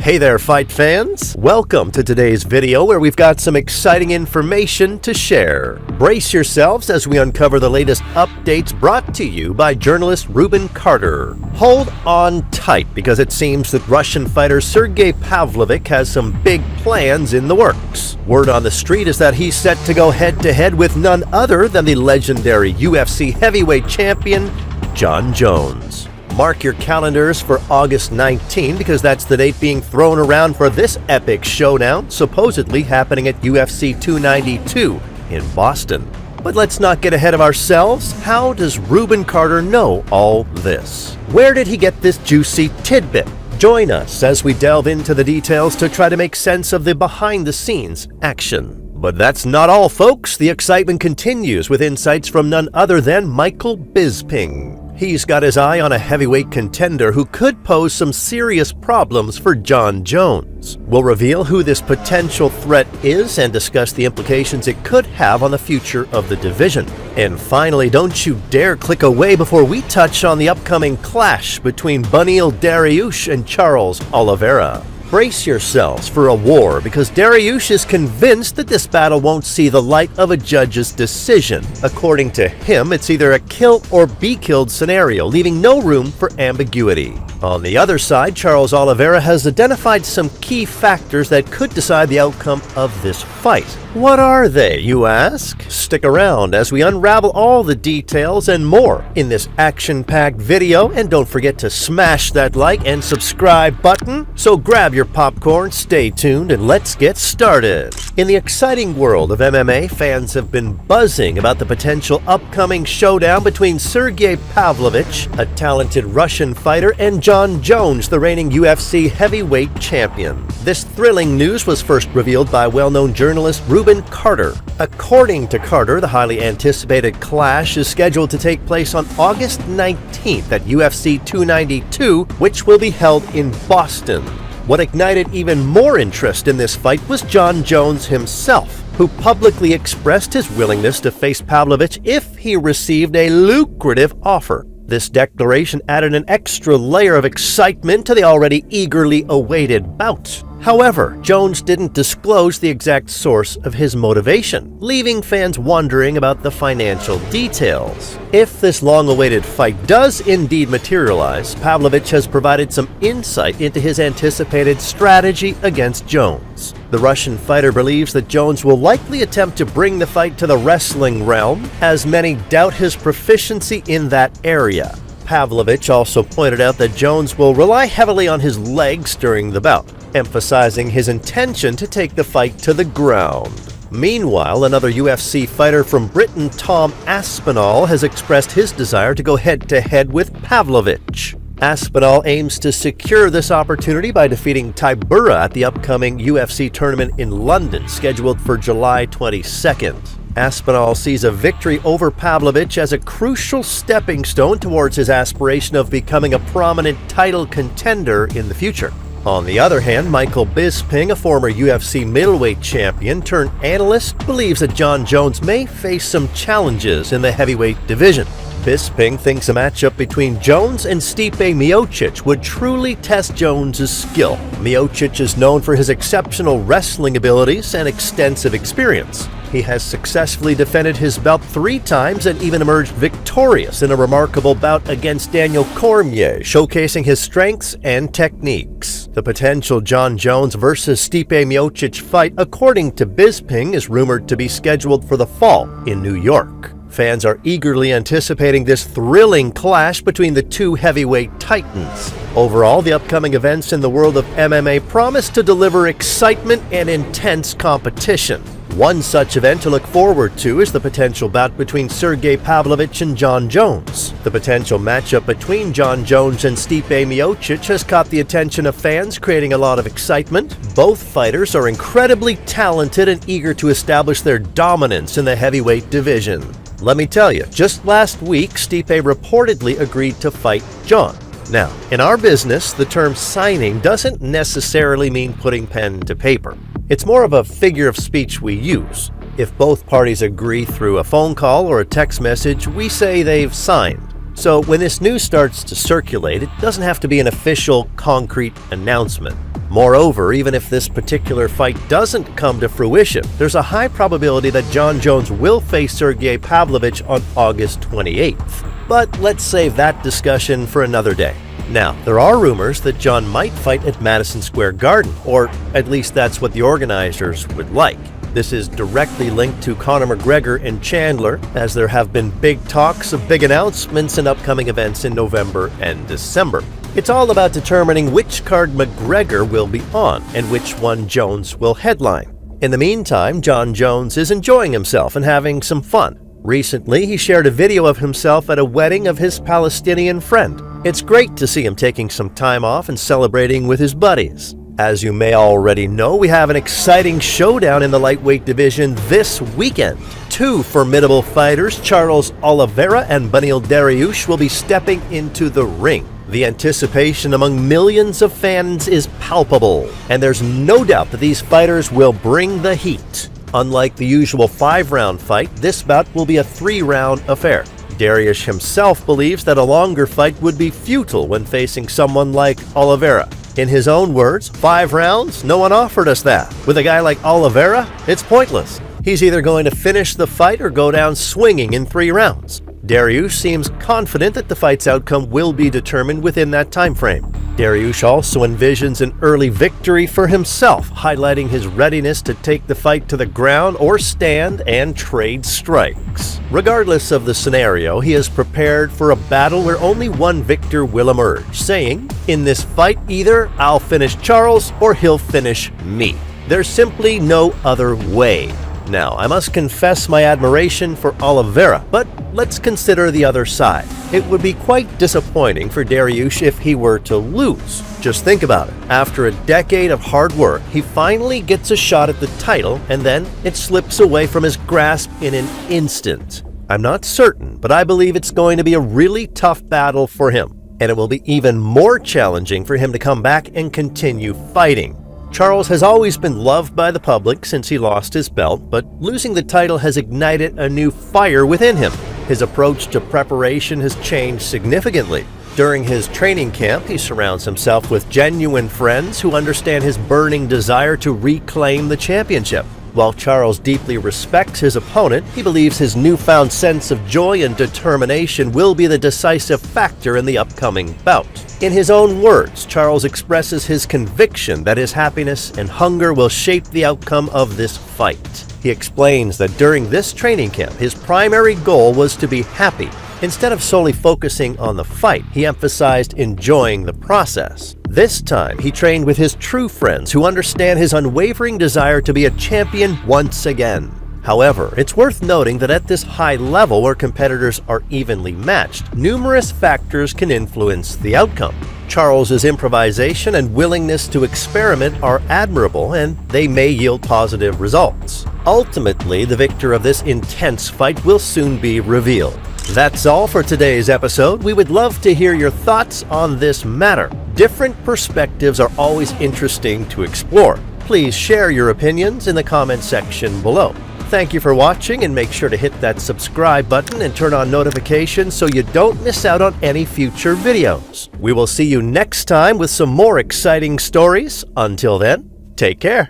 Hey there, fight fans! Welcome to today's video where we've got some exciting information to share. Brace yourselves as we uncover the latest updates brought to you by journalist Ruben Carter. Hold on tight because it seems that Russian fighter Sergey Pavlovich has some big plans in the works. Word on the street is that he's set to go head-to-head with none other than the legendary UFC heavyweight champion, Jon Jones. Mark your calendars for August 19 because that's the date being thrown around for this epic showdown, supposedly happening at UFC 292 in Boston. But let's not get ahead of ourselves. How does Ruben Carter know all this? Where did he get this juicy tidbit? Join us as we delve into the details to try to make sense of the behind-the-scenes action. But that's not all, folks. The excitement continues with insights from none other than Michael Bisping. He's got his eye on a heavyweight contender who could pose some serious problems for Jon Jones. We'll reveal who this potential threat is and discuss the implications it could have on the future of the division. And finally, don't you dare click away before we touch on the upcoming clash between Beneil Dariush and Charles Oliveira. Brace yourselves for a war because Dariush is convinced that this battle won't see the light of a judge's decision. According to him, it's either a kill or be killed scenario, leaving no room for ambiguity. On the other side, Charles Oliveira has identified some key factors that could decide the outcome of this fight. What are they, you ask? Stick around as we unravel all the details and more in this action-packed video, and don't forget to smash that like and subscribe button. So grab your popcorn, stay tuned, and let's get started. In the exciting world of MMA, fans have been buzzing about the potential upcoming showdown between Sergey Pavlovich, a talented Russian fighter, and Jon Jones, the reigning UFC heavyweight champion. This thrilling news was first revealed by well-known journalist Ruben Carter. According to Carter, the highly anticipated clash is scheduled to take place on August 19th at UFC 292, which will be held in Boston. What ignited even more interest in this fight was Jon Jones himself, who publicly expressed his willingness to face Pavlovich if he received a lucrative offer. This declaration added an extra layer of excitement to the already eagerly awaited bout. However, Jones didn't disclose the exact source of his motivation, leaving fans wondering about the financial details. If this long-awaited fight does indeed materialize, Pavlovich has provided some insight into his anticipated strategy against Jones. The Russian fighter believes that Jones will likely attempt to bring the fight to the wrestling realm, as many doubt his proficiency in that area. Pavlovich also pointed out that Jones will rely heavily on his legs during the bout, emphasizing his intention to take the fight to the ground. Meanwhile, another UFC fighter from Britain, Tom Aspinall, has expressed his desire to go head-to-head with Pavlovich. Aspinall aims to secure this opportunity by defeating Tybura at the upcoming UFC tournament in London, scheduled for July 22nd. Aspinall sees a victory over Pavlovich as a crucial stepping stone towards his aspiration of becoming a prominent title contender in the future. On the other hand, Michael Bisping, a former UFC middleweight champion turned analyst, believes that Jon Jones may face some challenges in the heavyweight division. Bisping thinks a matchup between Jones and Stipe Miocic would truly test Jones' skill. Miocic is known for his exceptional wrestling abilities and extensive experience. He has successfully defended his belt 3 times and even emerged victorious in a remarkable bout against Daniel Cormier, showcasing his strengths and techniques. The potential Jon Jones versus Stipe Miocic fight, according to Bisping, is rumored to be scheduled for the fall in New York. Fans are eagerly anticipating this thrilling clash between the two heavyweight titans. Overall, the upcoming events in the world of MMA promise to deliver excitement and intense competition. One such event to look forward to is the potential bout between Sergey Pavlovich and Jon Jones. The potential matchup between Jon Jones and Stipe Miocic has caught the attention of fans, creating a lot of excitement. Both fighters are incredibly talented and eager to establish their dominance in the heavyweight division. Let me tell you, just last week, Stipe reportedly agreed to fight Jon. Now, in our business, the term signing doesn't necessarily mean putting pen to paper. It's more of a figure of speech we use. If both parties agree through a phone call or a text message, we say they've signed. So when this news starts to circulate, it doesn't have to be an official, concrete announcement. Moreover, even if this particular fight doesn't come to fruition, there's a high probability that Jon Jones will face Sergey Pavlovich on August 28th. But let's save that discussion for another day. Now, there are rumors that Jon might fight at Madison Square Garden, or at least that's what the organizers would like. This is directly linked to Conor McGregor and Chandler, as there have been big talks of big announcements and upcoming events in November and December. It's all about determining which card McGregor will be on and which one Jones will headline. In the meantime, Jon Jones is enjoying himself and having some fun. Recently, he shared a video of himself at a wedding of his Palestinian friend. It's great to see him taking some time off and celebrating with his buddies. As you may already know, we have an exciting showdown in the lightweight division this weekend. Two formidable fighters, Charles Oliveira and Beneil Dariush, will be stepping into the ring. The anticipation among millions of fans is palpable, and there's no doubt that these fighters will bring the heat. Unlike the usual 5-round fight, this bout will be a 3-round affair. Dariush himself believes that a longer fight would be futile when facing someone like Oliveira. In his own words, 5 rounds? No one offered us that. With a guy like Oliveira, it's pointless. He's either going to finish the fight or go down swinging in 3 rounds. Dariush seems confident that the fight's outcome will be determined within that time frame. Dariush also envisions an early victory for himself, highlighting his readiness to take the fight to the ground or stand and trade strikes. Regardless of the scenario, he is prepared for a battle where only one victor will emerge, saying, "In this fight, either I'll finish Charles or he'll finish me. There's simply no other way." Now, I must confess my admiration for Oliveira, but let's consider the other side. It would be quite disappointing for Dariush if he were to lose. Just think about it. After a decade of hard work, he finally gets a shot at the title, and then it slips away from his grasp in an instant. I'm not certain, but I believe it's going to be a really tough battle for him, and it will be even more challenging for him to come back and continue fighting. Charles has always been loved by the public since he lost his belt, but losing the title has ignited a new fire within him. His approach to preparation has changed significantly. During his training camp, he surrounds himself with genuine friends who understand his burning desire to reclaim the championship. While Charles deeply respects his opponent, he believes his newfound sense of joy and determination will be the decisive factor in the upcoming bout. In his own words, Charles expresses his conviction that his happiness and hunger will shape the outcome of this fight. He explains that during this training camp, his primary goal was to be happy. Instead of solely focusing on the fight, he emphasized enjoying the process. This time, he trained with his true friends who understand his unwavering desire to be a champion once again. However, it's worth noting that at this high level where competitors are evenly matched, numerous factors can influence the outcome. Charles's improvisation and willingness to experiment are admirable, and they may yield positive results. Ultimately, the victor of this intense fight will soon be revealed. That's all for today's episode. We would love to hear your thoughts on this matter. Different perspectives are always interesting to explore. Please share your opinions in the comment section below. Thank you for watching, and make sure to hit that subscribe button and turn on notifications so you don't miss out on any future videos. We will see you next time with some more exciting stories. Until then, take care.